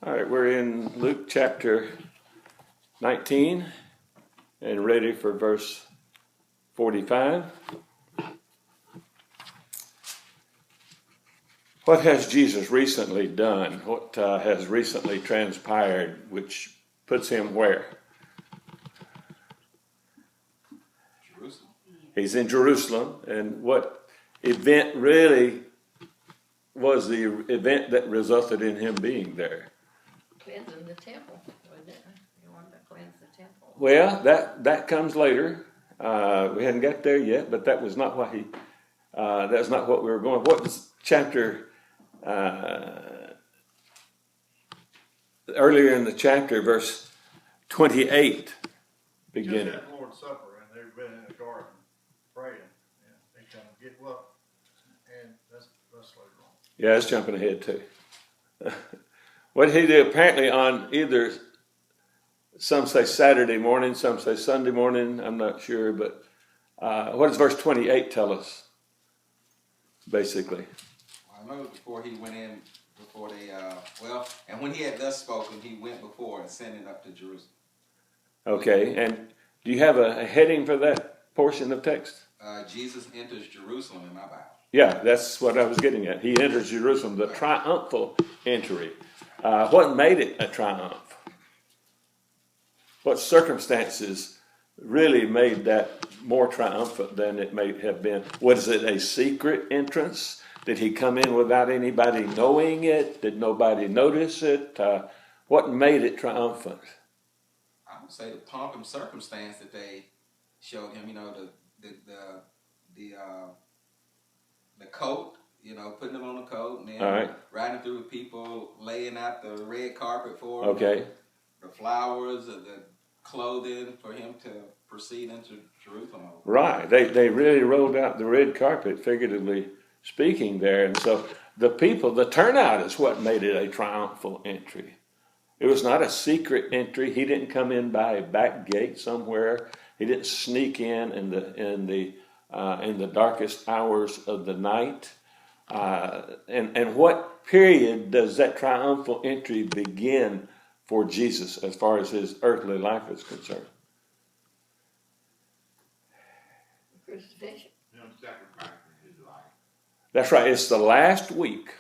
All right, we're in Luke chapter 19 and ready for verse 45. What has Jesus recently done? What has recently transpired, which puts him where? Jerusalem. He's in Jerusalem, and what event really was the event that resulted in him being there? Cleansing the temple, wasn't it? You wanted to cleanse the temple. Well, that comes later. We hadn't got there yet, but that was not what that's not what we were going. What was chapter earlier in the chapter, verse 28, beginning. Just had Lord's Supper, and they've been in the garden praying, and they kind of get up, and that's later on. Yeah, that's jumping ahead too. What did he do? Apparently on either, some say Saturday morning, some say Sunday morning, I'm not sure, but what does verse 28 tell us, basically? I know before he went in, before they, and when he had thus spoken, he went before and sent it up to Jerusalem. Okay, and do you have a heading for that portion of text? Jesus enters Jerusalem in my Bible. Yeah, that's what I was getting at. He enters Jerusalem, the triumphal entry. What made it a triumph? What circumstances really made that more triumphant than it may have been? Was it a secret entrance? Did he come in without anybody knowing it? Did nobody notice it? What made it triumphant? I would say the pomp and circumstance that they showed him. You know, the coat. You know, putting him on the coat and then riding through with people, laying out the red carpet for him. Okay. The flowers, the clothing for him to proceed into Jerusalem. Right. They really rolled out the red carpet, figuratively speaking there. And so the people, the turnout is what made it a triumphal entry. It was not a secret entry. He didn't come in by a back gate somewhere. He didn't sneak in the darkest hours of the night. And what period does that triumphal entry begin for Jesus as far as his earthly life is concerned? Crucifixion. That's right. It's the last week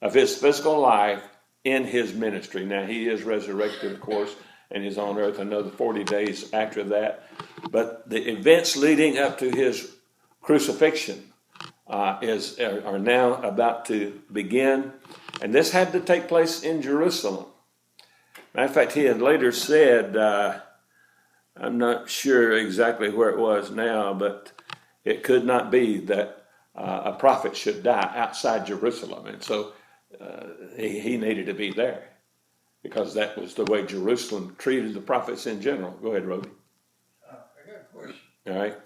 of his physical life in his ministry. Now, he is resurrected, of course, and is on earth another 40 days after that. But the events leading up to his crucifixion are now about to begin. And this had to take place in Jerusalem. Matter of fact, he had later said, I'm not sure exactly where it was now, but it could not be that a prophet should die outside Jerusalem. And so he needed to be there because that was the way Jerusalem treated the prophets in general. Go ahead, Rody. I got a question. All right.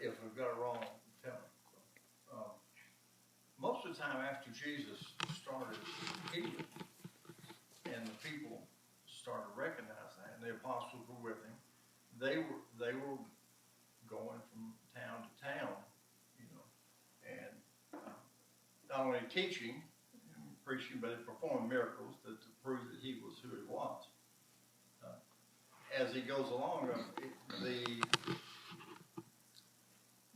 If we've got it wrong, tell me. Most of the time after Jesus started healing, and the people started recognizing that, and the apostles were with him, they were going from town to town, you know, and not only teaching and preaching, but performing miracles to prove that he was who he was. As he goes along, the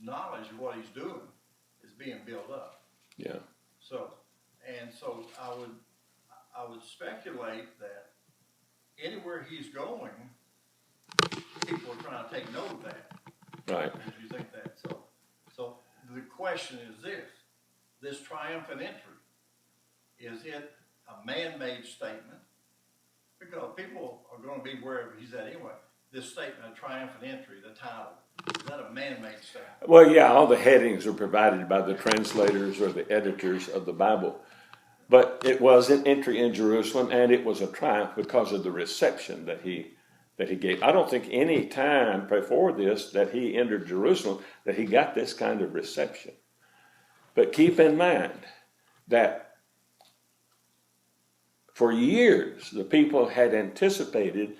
knowledge of what he's doing is being built up. Yeah. So I would speculate that anywhere he's going, people are trying to take note of that. Right. Did you think that? So the question is this triumphant entry, is it a man-made statement? Because people are going to be wherever he's at anyway. This statement, a triumphant entry, the title, is that a man-made statement? Well, yeah, all the headings are provided by the translators or the editors of the Bible. But it was an entry in Jerusalem, and it was a triumph because of the reception that he gave. I don't think any time before this that he entered Jerusalem that he got this kind of reception. But keep in mind that for years the people had anticipated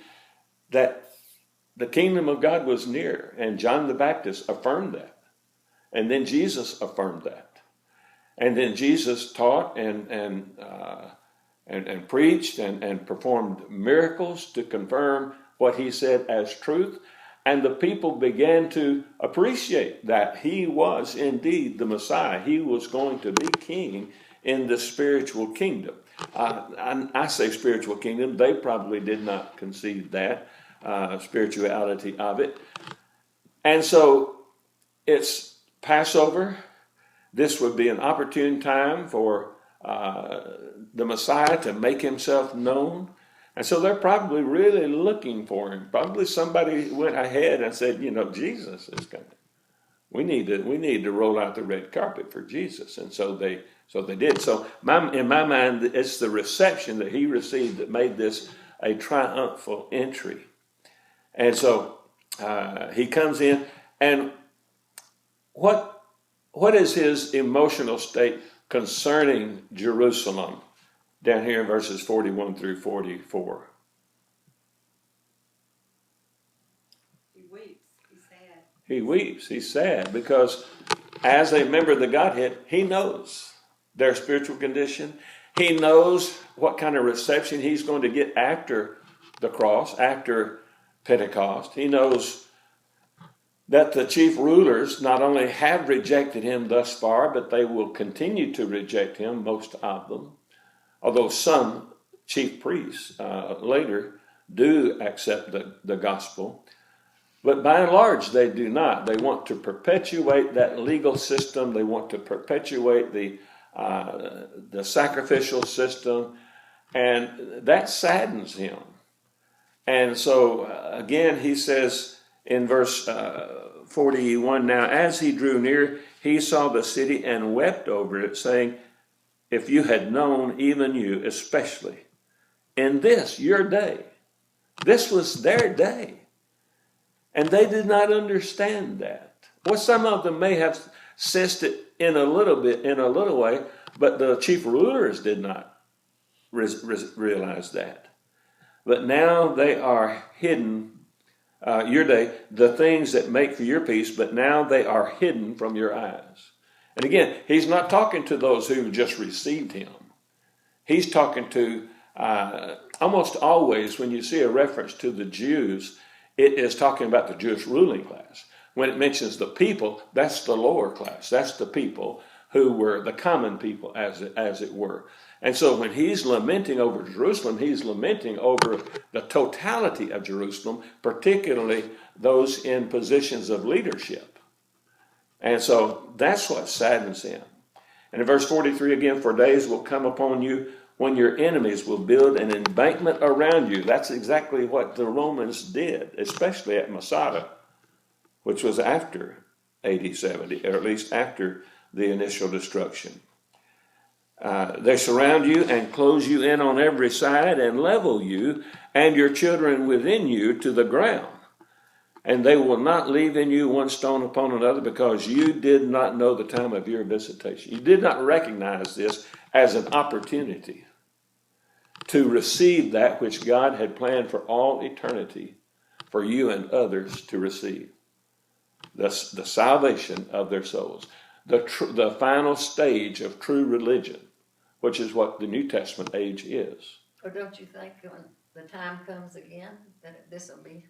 that the kingdom of God was near, and John the Baptist affirmed that. And then Jesus affirmed that. And then Jesus taught and preached and performed miracles to confirm what he said as truth. And the people began to appreciate that he was indeed the Messiah. He was going to be king in the spiritual kingdom. I say spiritual kingdom. They probably did not conceive that spirituality of it. And so it's Passover. This would be an opportune time for the Messiah to make himself known. And so they're probably really looking for him. Probably somebody went ahead and said, Jesus is coming. We need to roll out the red carpet for Jesus. And so they did. So in my mind, it's the reception that he received that made this a triumphal entry. And so he comes in, and what is his emotional state concerning Jerusalem? Down here in verses 41 through 44. He weeps. He's sad. He weeps. He's sad because as a member of the Godhead, he knows their spiritual condition. He knows what kind of reception he's going to get after the cross, after Pentecost. He knows that the chief rulers not only have rejected him thus far, but they will continue to reject him, most of them. Although some chief priests later do accept the gospel. But by and large, they do not. They want to perpetuate that legal system. They want to perpetuate the sacrificial system. And that saddens him. And so, again, he says in verse 41, now as he drew near, he saw the city and wept over it, saying, if you had known, even you especially, in this, your day. This was their day. And they did not understand that. Well, some of them may have sensed it in a little way, but the chief rulers did not realize that. But now they are hidden, your day, the things that make for your peace, but now they are hidden from your eyes. And again, he's not talking to those who just received him. He's talking to, almost always when you see a reference to the Jews, it is talking about the Jewish ruling class. When it mentions the people, that's the lower class. That's the people who were the common people, as it were. And so when he's lamenting over Jerusalem, he's lamenting over the totality of Jerusalem, particularly those in positions of leadership. And so that's what saddens him. And in verse 43 again, for days will come upon you when your enemies will build an embankment around you. That's exactly what the Romans did, especially at Masada, which was after AD 70, or at least after the initial destruction. They surround you and close you in on every side and level you and your children within you to the ground. And they will not leave in you one stone upon another, because you did not know the time of your visitation. You did not recognize this as an opportunity to receive that which God had planned for all eternity for you and others to receive. The salvation of their souls. The final stage of true religion, which is what the New Testament age is. Or don't you think when the time comes again that this will be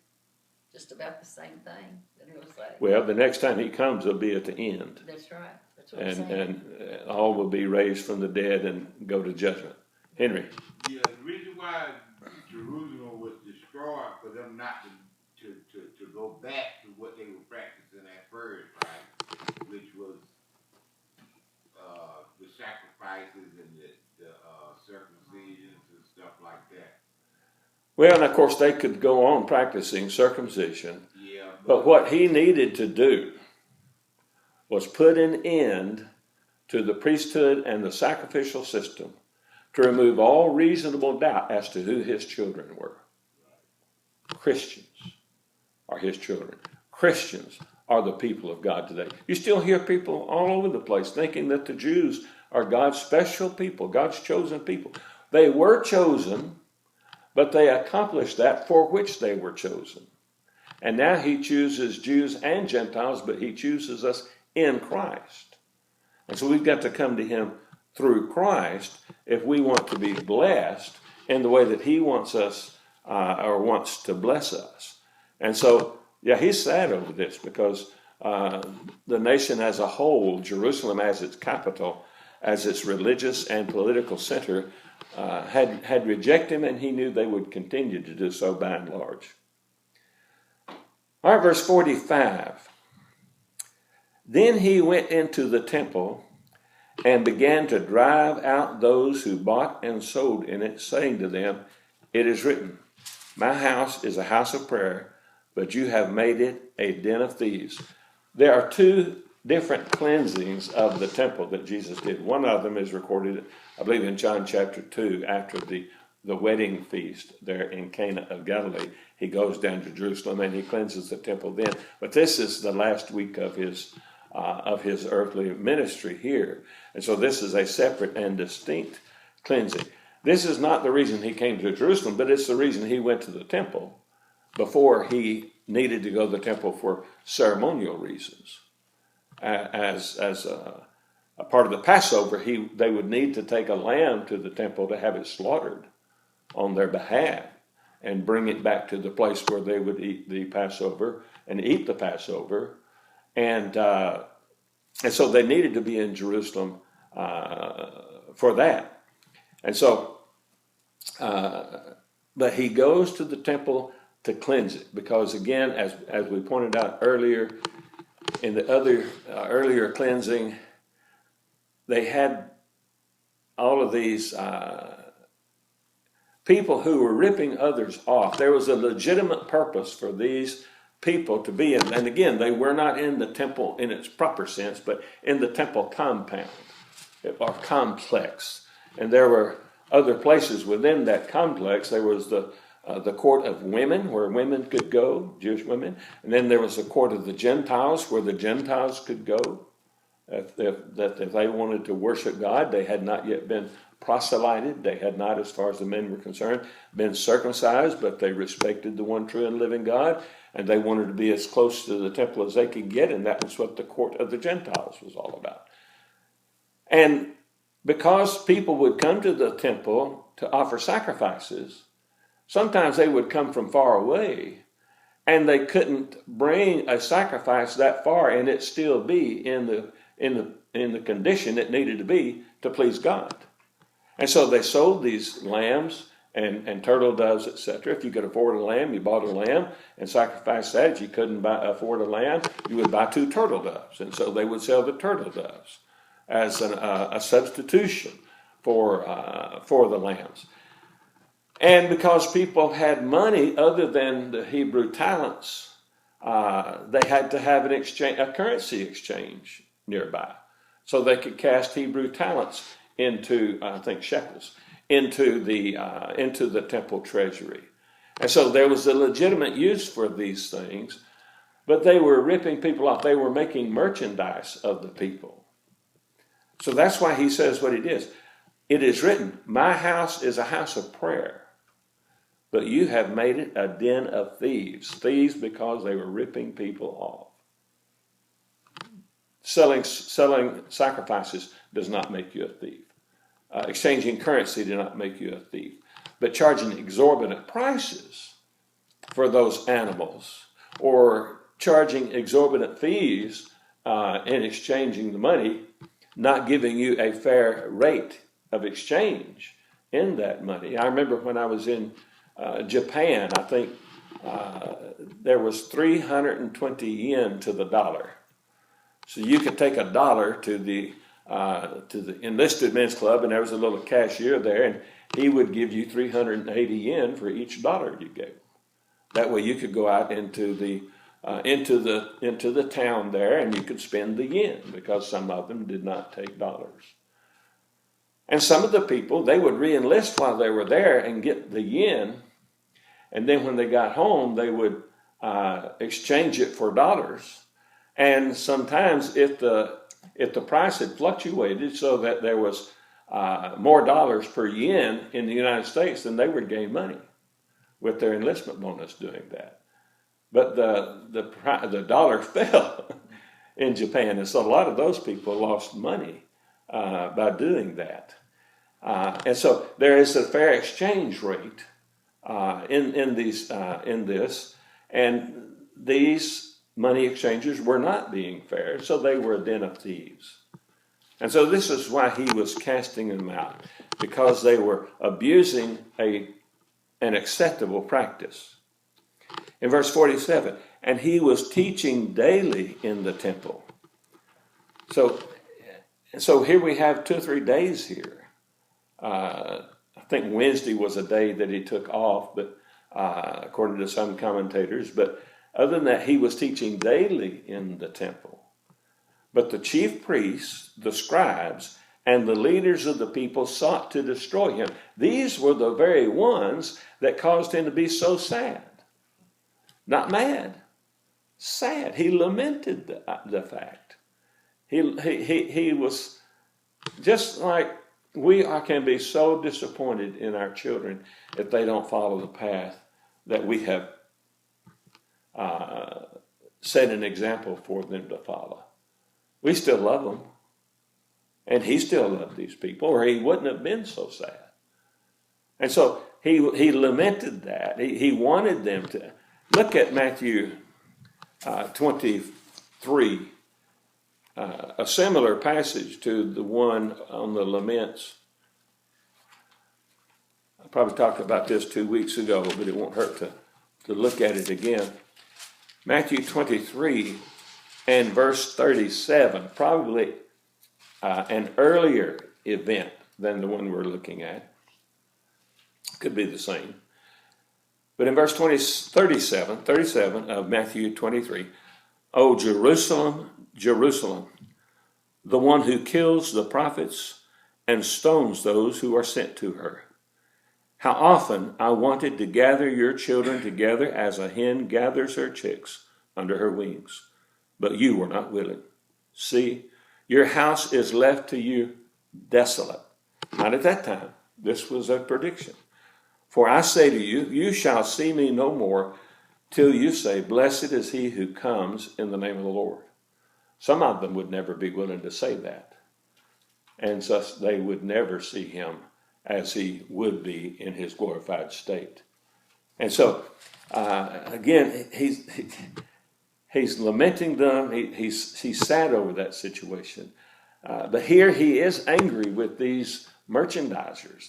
just about the same thing that he'll say? Well, the next time he comes, it'll be at the end. That's right. That's what I'm saying. And all will be raised from the dead and go to judgment. Henry. Yeah, the reason why Jerusalem was destroyed for them not to go back to what they were practicing at first, right? Which was the sacrifices and the circumcisions and stuff like that. Well, and of course they could go on practicing circumcision. Yeah. But what he needed to do was put an end to the priesthood and the sacrificial system to remove all reasonable doubt as to who his children were. Christians are his children. Christians are the people of God today. You still hear people all over the place thinking that the Jews are God's special people, God's chosen people. They were chosen, but they accomplished that for which they were chosen. And now he chooses Jews and Gentiles, but he chooses us in Christ. And so we've got to come to him through Christ if we want to be blessed in the way that he wants us or wants to bless us. And so, yeah, he's sad over this because the nation as a whole, Jerusalem as its capital, as its religious and political center, had rejected him, and he knew they would continue to do so by and large. All right, verse 45. Then he went into the temple and began to drive out those who bought and sold in it, saying to them, "It is written, my house is a house of prayer, but you have made it a den of thieves." There are two different cleansings of the temple that Jesus did. One of them is recorded, I believe, in John chapter 2, after the wedding feast there in Cana of Galilee. He goes down to Jerusalem and he cleanses the temple then. But this is the last week of his earthly ministry here. And so this is a separate and distinct cleansing. This is not the reason he came to Jerusalem, but it's the reason he went to the temple before he needed to go to the temple for ceremonial reasons. As a part of the Passover, they would need to take a lamb to the temple to have it slaughtered on their behalf and bring it back to the place where they would eat the Passover and eat the Passover. And so they needed to be in Jerusalem for that. And so, but he goes to the temple to cleanse it, because again, as we pointed out earlier, in the other earlier cleansing, they had all of these people who were ripping others off. There was a legitimate purpose for these people to be in. And again, they were not in the temple in its proper sense, but in the temple compound or complex. And there were other places within that complex. There was the court of women, where women could go, Jewish women. And then there was the court of the Gentiles, where the Gentiles could go. If they wanted to worship God, they had not yet been proselyted. They had not, as far as the men were concerned, been circumcised, but they respected the one true and living God, and they wanted to be as close to the temple as they could get, and that was what the court of the Gentiles was all about. And because people would come to the temple to offer sacrifices, sometimes they would come from far away, and they couldn't bring a sacrifice that far and it still be in the condition it needed to be to please God. And so they sold these lambs and turtle doves, etc. If you could afford a lamb, you bought a lamb and sacrificed that. If you couldn't afford a lamb, you would buy 2 turtle doves. And so they would sell the turtle doves as a substitution for the lambs. And because people had money other than the Hebrew talents, they had to have a currency exchange nearby, so they could cast Hebrew talents into, I think, shekels, into the temple treasury. And so there was a legitimate use for these things, but they were ripping people off. They were making merchandise of the people. So that's why he says what it is. It is written, my house is a house of prayer, but you have made it a den of thieves. Thieves because they were ripping people off. Selling sacrifices does not make you a thief. Exchanging currency does not make you a thief. But charging exorbitant prices for those animals, or charging exorbitant fees in exchanging the money, not giving you a fair rate of exchange in that money. I remember when I was in Japan, I think there was 320 yen to the dollar. So you could take $1 to the enlisted men's club, and there was a little cashier there, and he would give you 380 yen for each $1 you gave. That way you could go out into the town there, and you could spend the yen, because some of them did not take dollars. And some of the people, they would re-enlist while they were there and get the yen, and then when they got home, they would exchange it for dollars. And sometimes if the price had fluctuated so that there was more dollars per yen in the United States, then they would gain money with their enlistment bonus doing that. But the dollar fell, in Japan. And so a lot of those people lost money by doing that. And so there is a fair exchange rate in this, and these money exchangers were not being fair, so they were a den of thieves. And so this is why he was casting them out, because they were abusing an acceptable practice. In verse 47, and he was teaching daily in the temple. So here we have 2 or 3 days here. I think Wednesday was a day that he took off, but according to some commentators. But other than that, he was teaching daily in the temple. But the chief priests, the scribes, and the leaders of the people sought to destroy him. These were the very ones that caused him to be so sad. Not mad, sad. He lamented the fact. He was just like we can be so disappointed in our children if they don't follow the path that we have set an example for them to follow. We still love them. And he still loved these people, or he wouldn't have been so sad. And so he lamented that. He wanted them to. Look at Matthew 23, a similar passage to the one on the laments. I probably talked about this 2 weeks ago, but it won't hurt to look at it again. Matthew 23 and verse 37, probably an earlier event than the one we're looking at. Could be the same. But in verse 37 of Matthew 23, O Jerusalem, Jerusalem, the one who kills the prophets and stones those who are sent to her. How often I wanted to gather your children together as a hen gathers her chicks under her wings, but you were not willing. See, your house is left to you desolate. Not at that time. This was a prediction. For I say to you, you shall see me no more till you say, blessed is he who comes in the name of the Lord. Some of them would never be willing to say that. And thus they would never see him as he would be in his glorified state. And so, again, he's lamenting them. He's sad over that situation. But here he is angry with these merchandisers,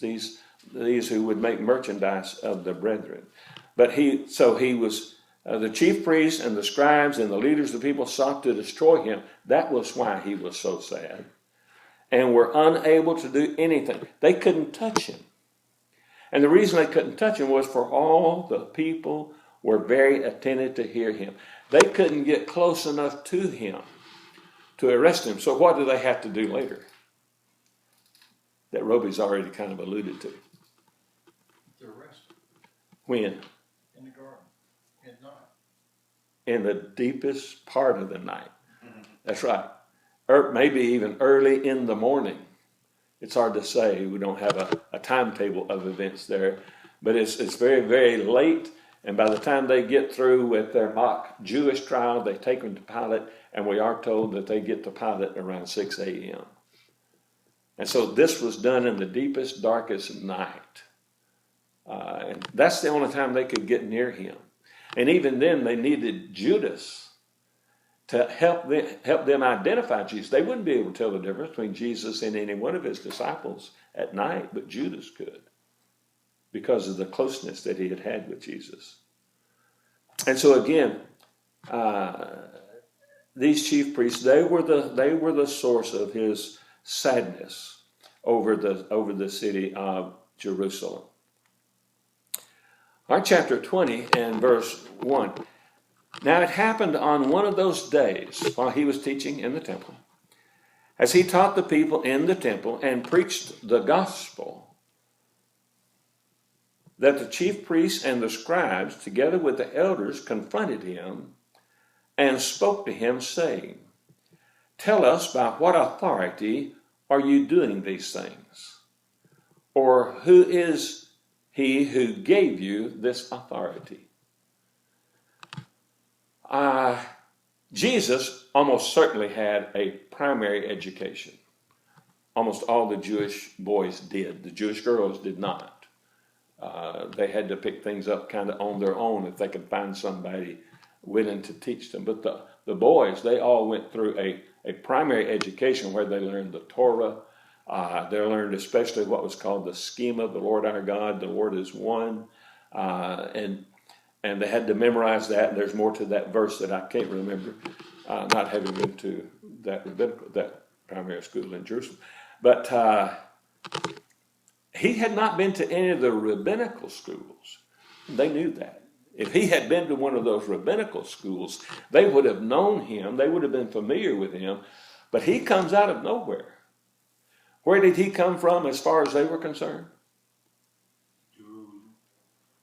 these who would make merchandise of the brethren. But he was the chief priests and the scribes and the leaders of the people sought to destroy him. That was why he was so sad. And were unable to do anything. They couldn't touch him. And the reason they couldn't touch him was for all the people were very attentive to hear him. They couldn't get close enough to him to arrest him. So what do they have to do later? That Roby's already kind of alluded to. They're arrested. When? In the garden. At night. In the deepest part of the night. That's right. Or maybe even early in the morning. It's hard to say. We don't have a timetable of events there. But it's very, very late. And by the time they get through with their mock Jewish trial, they take them to Pilate. And we are told that they get to Pilate around 6 a.m. And so this was done in the deepest, darkest night. And that's the only time they could get near him. And even then, they needed Judas to help them identify Jesus. They wouldn't be able to tell the difference between Jesus and any one of his disciples at night, but Judas could, because of the closeness that he had had with Jesus. And so again, these chief priests, they were the source of his sadness over the city of Jerusalem. Our chapter 20 and verse 1. Now it happened on one of those days while he was teaching in the temple, as he taught the people in the temple and preached the gospel, that the chief priests and the scribes, together with the elders, confronted him and spoke to him, saying, tell us by what authority are you doing these things? Or who is he who gave you this authority? Jesus almost certainly had a primary education. Almost all the Jewish boys did. The Jewish girls did not. They had to pick things up kind of on their own if they could find somebody willing to teach them. But the boys, they all went through a primary education where they learned the Torah. They learned especially what was called the schema, the Lord our God, the Lord is one. And they had to memorize that. And there's more to that verse that I can't remember, not having been to that primary school in Jerusalem. But he had not been to any of the rabbinical schools. They knew that. If he had been to one of those rabbinical schools, they would have known him. They would have been familiar with him. But he comes out of nowhere. Where did he come from as far as they were concerned?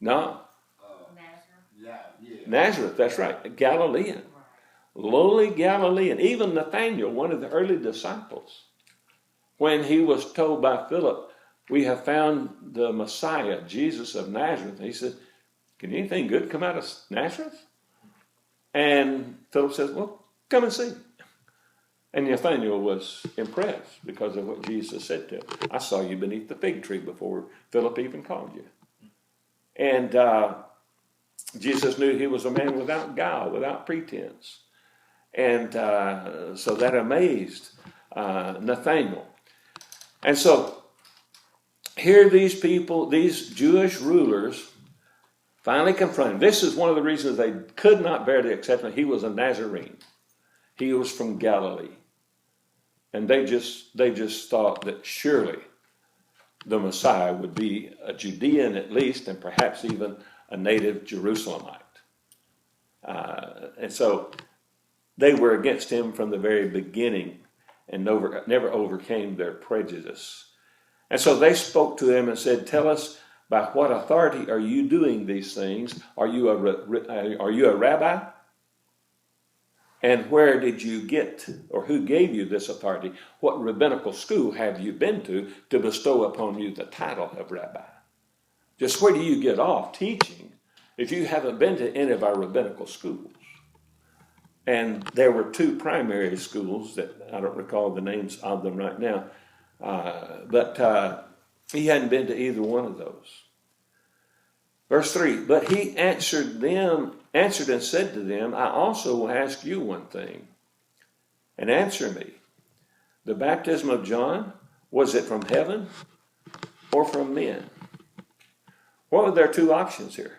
No. Nazareth, that's right. Galilean. Lowly Galilean. Even Nathaniel, one of the early disciples, when he was told by Philip, we have found the Messiah, Jesus of Nazareth. He said, can anything good come out of Nazareth? And Philip says, well, come and see. And Nathaniel was impressed because of what Jesus said to him. I saw you beneath the fig tree before Philip even called you. And Jesus knew he was a man without guile, without pretense. And so that amazed Nathaniel. And so here these people, these Jewish rulers, finally confront him. This is one of the reasons they could not bear to accept him. He was a Nazarene. He was from Galilee. And they just thought that surely the Messiah would be a Judean at least, and perhaps even a native Jerusalemite. And so they were against him from the very beginning and never overcame their prejudice. And so they spoke to him and said, tell us, by what authority are you doing these things? Are you a rabbi? And where did you get, or who gave you this authority? What rabbinical school have you been to bestow upon you the title of rabbi? Just where do you get off teaching if you haven't been to any of our rabbinical schools? And there were two primary schools that I don't recall the names of them right now, but he hadn't been to either one of those. Verse 3, but he answered and said to them, I also will ask you one thing, and answer me. The baptism of John, was it from heaven or from men? What were their two options here?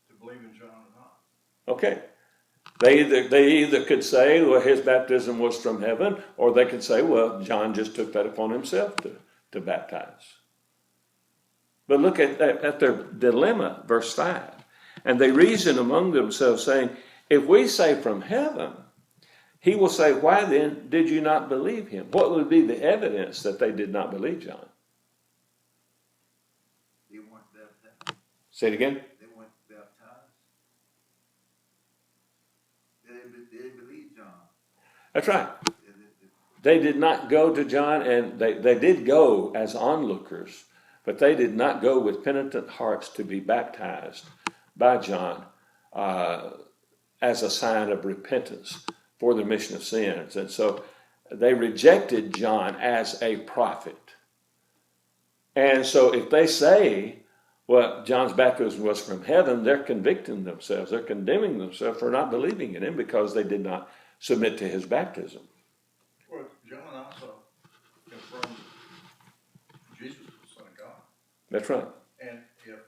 To believe in John or not. Okay. They either could say, well, his baptism was from heaven, or they could say, well, John just took that upon himself to baptize. But look at their dilemma, verse 5. And they reason among themselves, saying, if we say from heaven, he will say, why then did you not believe him? What would be the evidence that they did not believe John? They weren't baptized. Say it again. They weren't baptized. They didn't believe John. That's right. They did not go to John, and they did go as onlookers, but they did not go with penitent hearts to be baptized by John as a sign of repentance for the remission of sins. And so they rejected John as a prophet. And so if they say, well, John's baptism was from heaven, they're convicting themselves. They're condemning themselves for not believing in him because they did not submit to his baptism. Well, John also confirmed Jesus was the Son of God. That's right. And if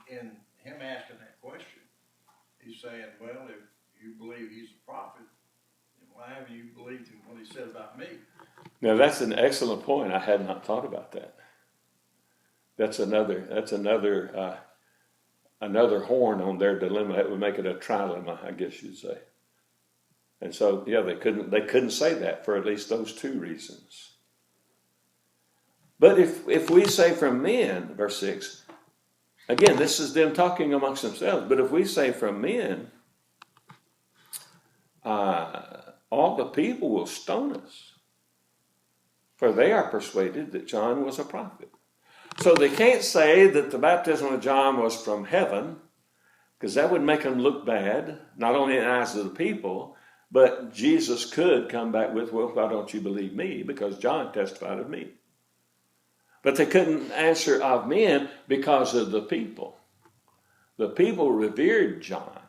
in him asking that question, he's saying, well, if you believe he's a prophet, then why haven't you believed him what he said about me? Now that's an excellent point. I had not thought about that. That's another horn on their dilemma. That would make it a trilemma, I guess you'd say. And so, yeah, they couldn't say that for at least those two reasons. But if we say from men, verse 6, again, this is them talking amongst themselves, but if we say from men, all the people will stone us, for they are persuaded that John was a prophet. So they can't say that the baptism of John was from heaven, because that would make them look bad, not only in the eyes of the people, but Jesus could come back with, well, why don't you believe me? Because John testified of me. But they couldn't answer of men because of the people. The people revered John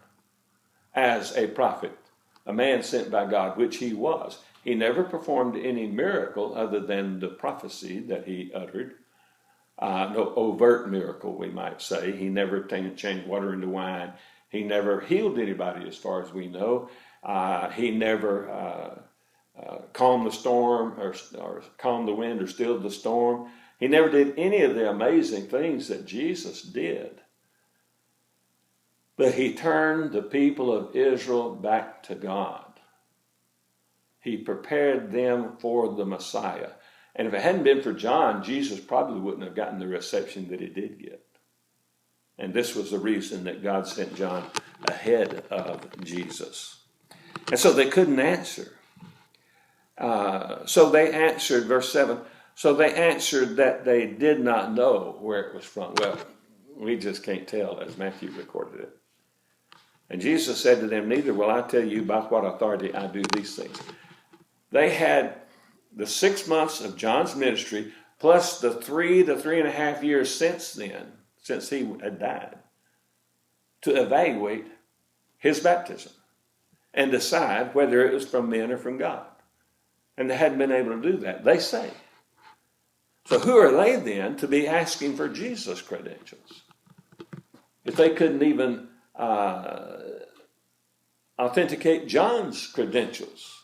as a prophet, a man sent by God, which he was. He never performed any miracle other than the prophecy that he uttered. No overt miracle, we might say. He never changed water into wine. He never healed anybody, as far as we know. He never calmed the storm or calmed the wind or stilled the storm. He never did any of the amazing things that Jesus did. But he turned the people of Israel back to God. He prepared them for the Messiah. And if it hadn't been for John, Jesus probably wouldn't have gotten the reception that he did get. And this was the reason that God sent John ahead of Jesus. And so they couldn't answer. So they answered, verse 7, so they answered that they did not know where it was from. Well, we just can't tell, as Matthew recorded it. And Jesus said to them, neither will I tell you by what authority I do these things. They had the 6 months of John's ministry, plus the 3 to 3.5 years since then, since he had died, to evaluate his baptism and decide whether it was from men or from God. And they hadn't been able to do that, they say. So who are they then to be asking for Jesus' credentials? If they couldn't even authenticate John's credentials.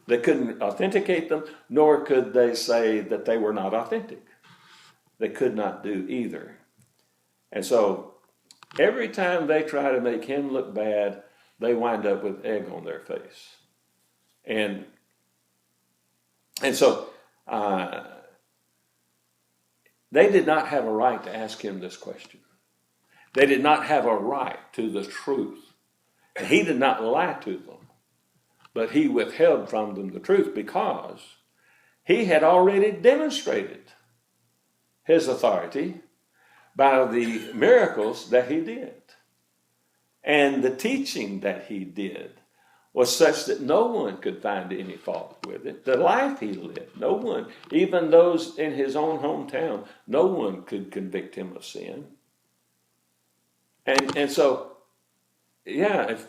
They couldn't authenticate them, nor could they say that they were not authentic. They could not do either. And so every time they try to make him look bad, they wind up with egg on their face. And so they did not have a right to ask him this question. They did not have a right to the truth. And he did not lie to them. But he withheld from them the truth because he had already demonstrated his authority by the miracles that he did. And the teaching that he did was such that no one could find any fault with it. The life he lived, no one, even those in his own hometown, no one could convict him of sin. And so, if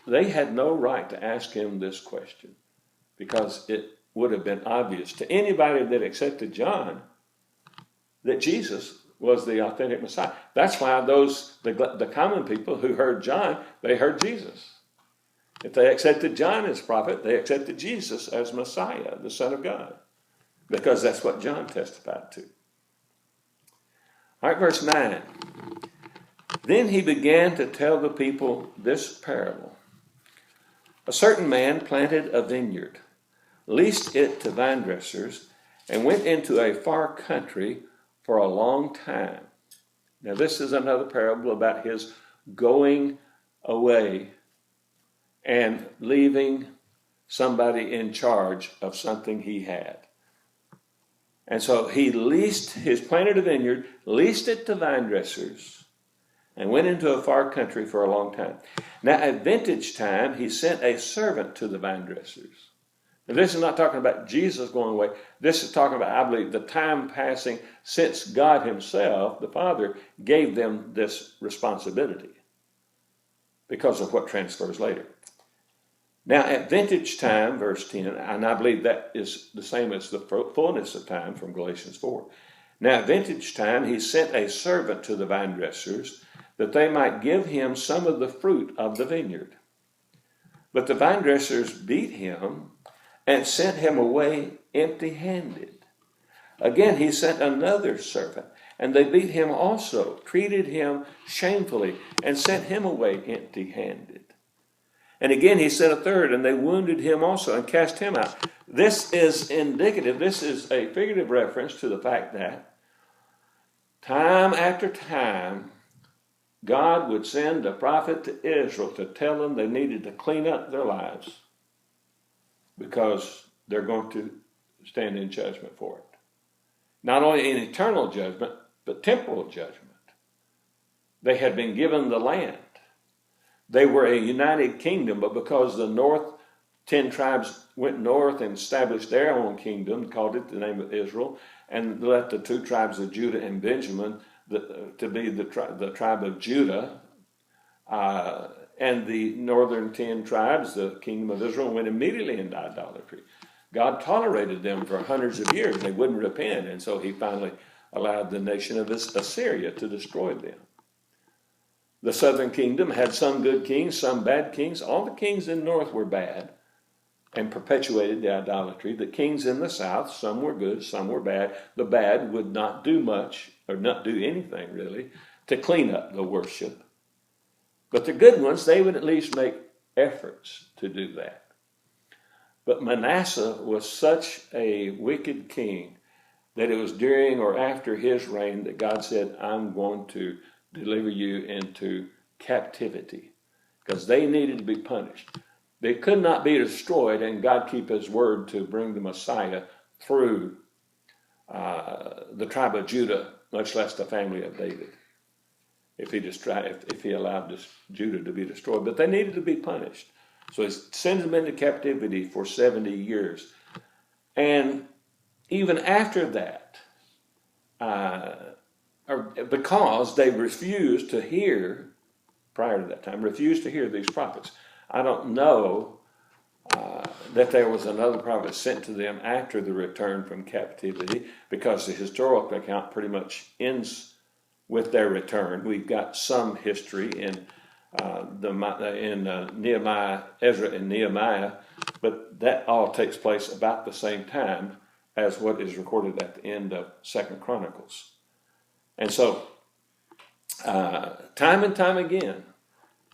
they had no right to ask him this question, because it would have been obvious to anybody that accepted John that Jesus was the authentic Messiah. That's why the common people who heard John, they heard Jesus. If they accepted John as prophet, they accepted Jesus as Messiah, the Son of God, because that's what John testified to. All right, verse 9. Then he began to tell the people this parable. A certain man planted a vineyard, leased it to vine dressers, and went into a far country for a long time. Now this is another parable about his going away and leaving somebody in charge of something he had. And so he planted a vineyard, leased it to vine dressers, and went into a far country for a long time. Now at vintage time, he sent a servant to the vine dressers. Now this is not talking about Jesus going away. This is talking about, I believe, the time passing since God himself, the Father, gave them this responsibility because of what transfers later. Now at vintage time, verse 10, and I believe that is the same as the fullness of time from Galatians 4. Now at vintage time, he sent a servant to the vine dressers that they might give him some of the fruit of the vineyard. But the vine dressers beat him and sent him away empty-handed. Again, he sent another servant, and they beat him also, treated him shamefully, and sent him away empty-handed. And again, he sent a third, and they wounded him also and cast him out. This is indicative, this is a figurative reference to the fact that time after time, God would send a prophet to Israel to tell them they needed to clean up their lives because they're going to stand in judgment for it. Not only in eternal judgment, but temporal judgment. They had been given the land. They were a united kingdom, but because the 10 tribes went north and established their own kingdom, called it the name of Israel, and left the 2 tribes of Judah and Benjamin to be the tribe of Judah, and the northern 10 tribes, the kingdom of Israel, went immediately into idolatry. God tolerated them for hundreds of years. They wouldn't repent, and so he finally allowed the nation of Assyria to destroy them. The southern kingdom had some good kings, some bad kings. All the kings in the north were bad and perpetuated the idolatry. The kings in the south, some were good, some were bad. The bad would not do much, or not do anything really, to clean up the worship. But the good ones, they would at least make efforts to do that. But Manasseh was such a wicked king that it was during or after his reign that God said, I'm going to deliver you into captivity, because they needed to be punished. They could not be destroyed, and God keep his word to bring the Messiah through the tribe of Judah, much less the family of David, if he allowed Judah to be destroyed. But they needed to be punished. So he sends them into captivity for 70 years. And even after that, because they refused to hear, prior to that time, refused to hear these prophets. I don't know that there was another prophet sent to them after the return from captivity, because the historical account pretty much ends with their return. We've got some history in Nehemiah, Ezra and Nehemiah, but that all takes place about the same time as what is recorded at the end of 2 Chronicles. And so, time and time again,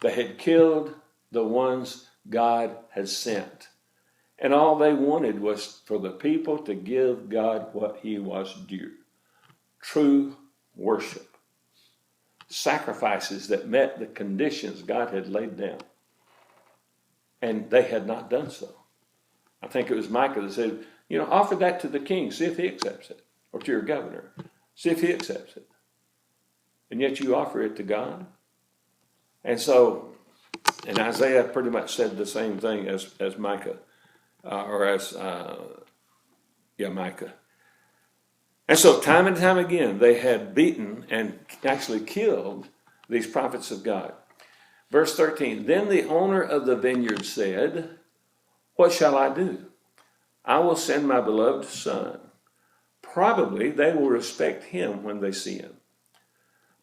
they had killed the ones God had sent. And all they wanted was for the people to give God what he was due. True worship. Sacrifices that met the conditions God had laid down. And they had not done so. I think it was Micah that said, offer that to the king, see if he accepts it. Or to your governor, see if he accepts it. And yet you offer it to God. And so, and Isaiah pretty much said the same thing as Micah, Micah. And so time and time again, they had beaten and actually killed these prophets of God. Verse 13, then the owner of the vineyard said, what shall I do? I will send my beloved son. Probably they will respect him when they see him.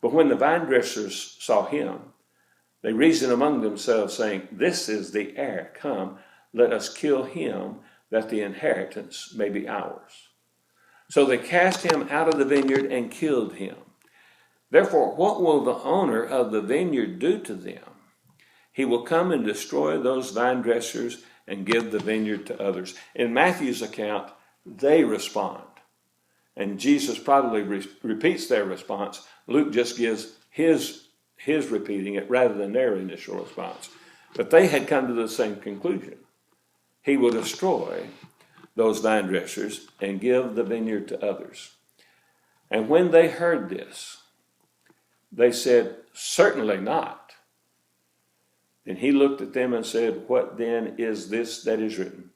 But when the vine dressers saw him, they reasoned among themselves, saying, this is the heir. Come, let us kill him, that the inheritance may be ours. So they cast him out of the vineyard and killed him. Therefore, what will the owner of the vineyard do to them? He will come and destroy those vine dressers and give the vineyard to others. In Matthew's account, they respond. And Jesus probably repeats their response. Luke just gives his repeating it rather than their initial response. But they had come to the same conclusion. He will destroy those vine dressers and give the vineyard to others. And when they heard this, they said, certainly not. And he looked at them and said, what then is this that is written?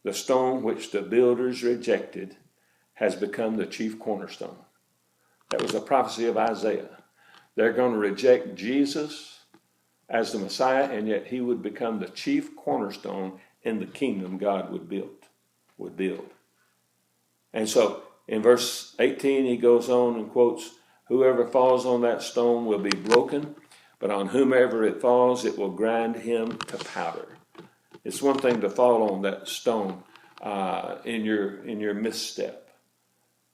The stone which the builders rejected has become the chief cornerstone. That was a prophecy of Isaiah. They're going to reject Jesus as the Messiah, and yet he would become the chief cornerstone in the kingdom God would build. And so in verse 18, he goes on and quotes, whoever falls on that stone will be broken, but on whomever it falls, it will grind him to powder. It's one thing to fall on that stone in your misstep.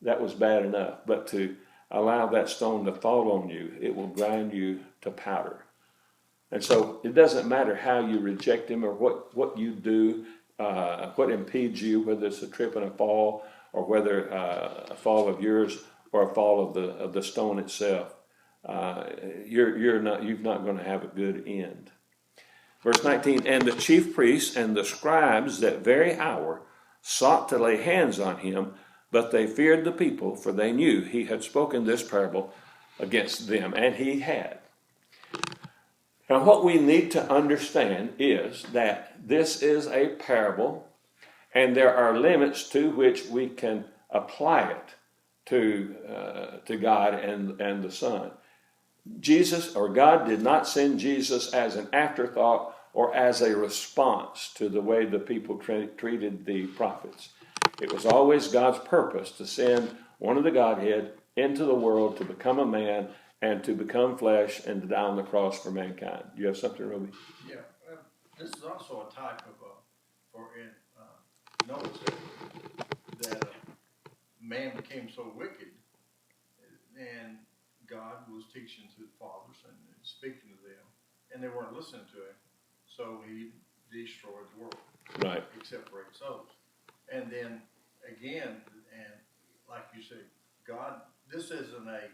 That was bad enough. But to allow that stone to fall on you, it will grind you to powder. And so it doesn't matter how you reject him or what you do, what impedes you, whether it's a trip and a fall, or whether a fall of yours or a fall of the stone itself. You're not going to have a good end. Verse 19, and the chief priests and the scribes that very hour sought to lay hands on him, but they feared the people, for they knew he had spoken this parable against them, and he had. Now, what we need to understand is that this is a parable, and there are limits to which we can apply it to God and the Son. Jesus, or God, did not send Jesus as an afterthought or as a response to the way the people treated the prophets. It was always God's purpose to send one of the Godhead into the world to become a man and to become flesh and to die on the cross for mankind. You have something, Ruby? Yeah, this is also a type of Noah said that man became so wicked, and God was teaching to the fathers and speaking to them, and they weren't listening to him, so he destroyed the world. Right. Except for 8 souls. And then again, and like you said, God, this isn't a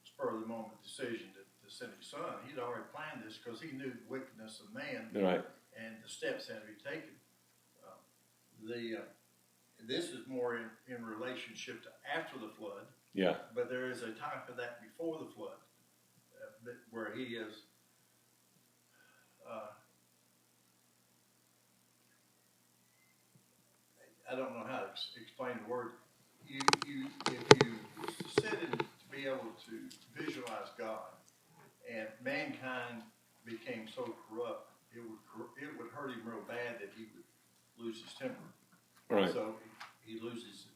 spur of the moment decision to send his son. He'd already planned this because he knew the wickedness of man, Right. and the steps had to be taken. This is more in relationship to after the flood. Yeah. But there is a type of that before the flood, where he is. I don't know how to explain the word. If you sit and to be able to visualize God, and mankind became so corrupt, it would hurt him real bad that he would lose his temper. Right. So he loses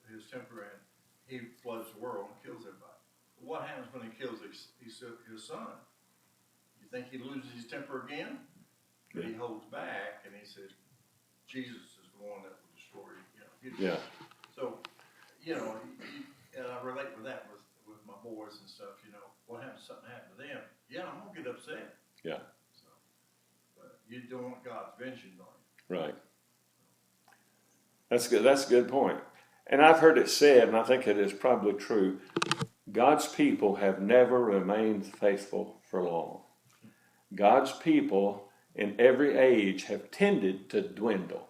his temper, and he floods the world and kills everybody. What happens when he kills his son? You think he loses his temper again? But he holds back, and he says, Jesus is the one that will destroy you. Yeah. So, and I relate with that with my boys and stuff. What happens? Something happened to them? Yeah, I'm gonna get upset. Yeah. So, but you don't want God's vengeance on you. Right. That's good. That's a good point. And I've heard it said, and I think it is probably true, God's people have never remained faithful for long. God's people in every age have tended to dwindle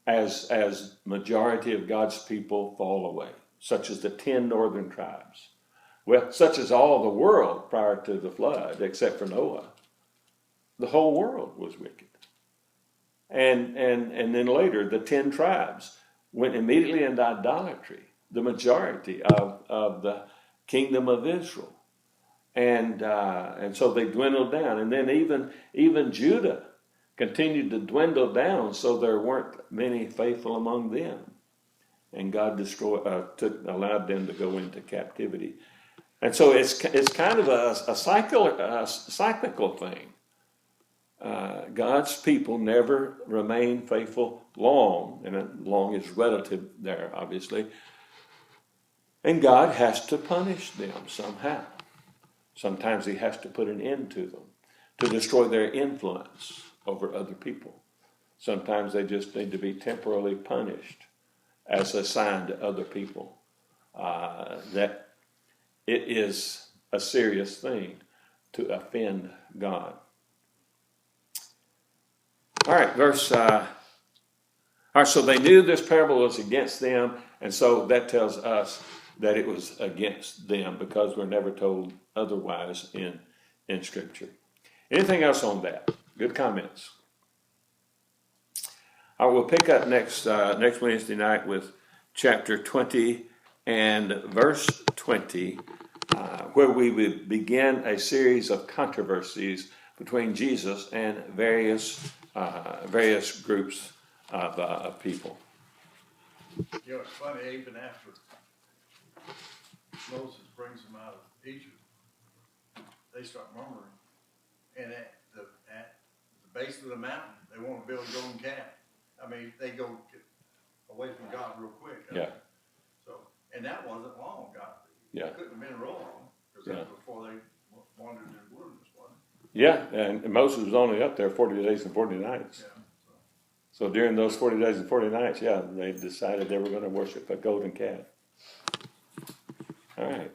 as majority of God's people fall away, such as the 10 northern tribes. Well, such as all the world prior to the flood, except for Noah. The whole world was wicked. And then later, the 10 tribes went immediately into idolatry, the majority of the kingdom of Israel. And so they dwindled down. And then even Judah continued to dwindle down, so there weren't many faithful among them. And God allowed them to go into captivity. And so it's kind of a cyclical thing. God's people never remain faithful long, and long is relative there, obviously. And God has to punish them somehow. Sometimes he has to put an end to them to destroy their influence over other people. Sometimes they just need to be temporarily punished as a sign to other people that it is a serious thing to offend God. All right, all right, so they knew this parable was against them, and so that tells us that it was against them because we're never told otherwise in Scripture. Anything else on that? Good comments. I will pick up next Wednesday night with chapter 20 and verse 20, where we would begin a series of controversies between Jesus and various groups of people. It's funny, even after Moses brings them out of Egypt, they start murmuring. And at the base of the mountain, they want to build a golden calf. I mean, they go away from God real quick. Yeah. So, and that wasn't long, God. Yeah. It couldn't have been real long, because that was before they wandered in the wilderness, wasn't it? Yeah, and Moses was only up there 40 days and 40 nights. Yeah. So during those 40 days and 40 nights, they decided they were going to worship a golden calf. All right.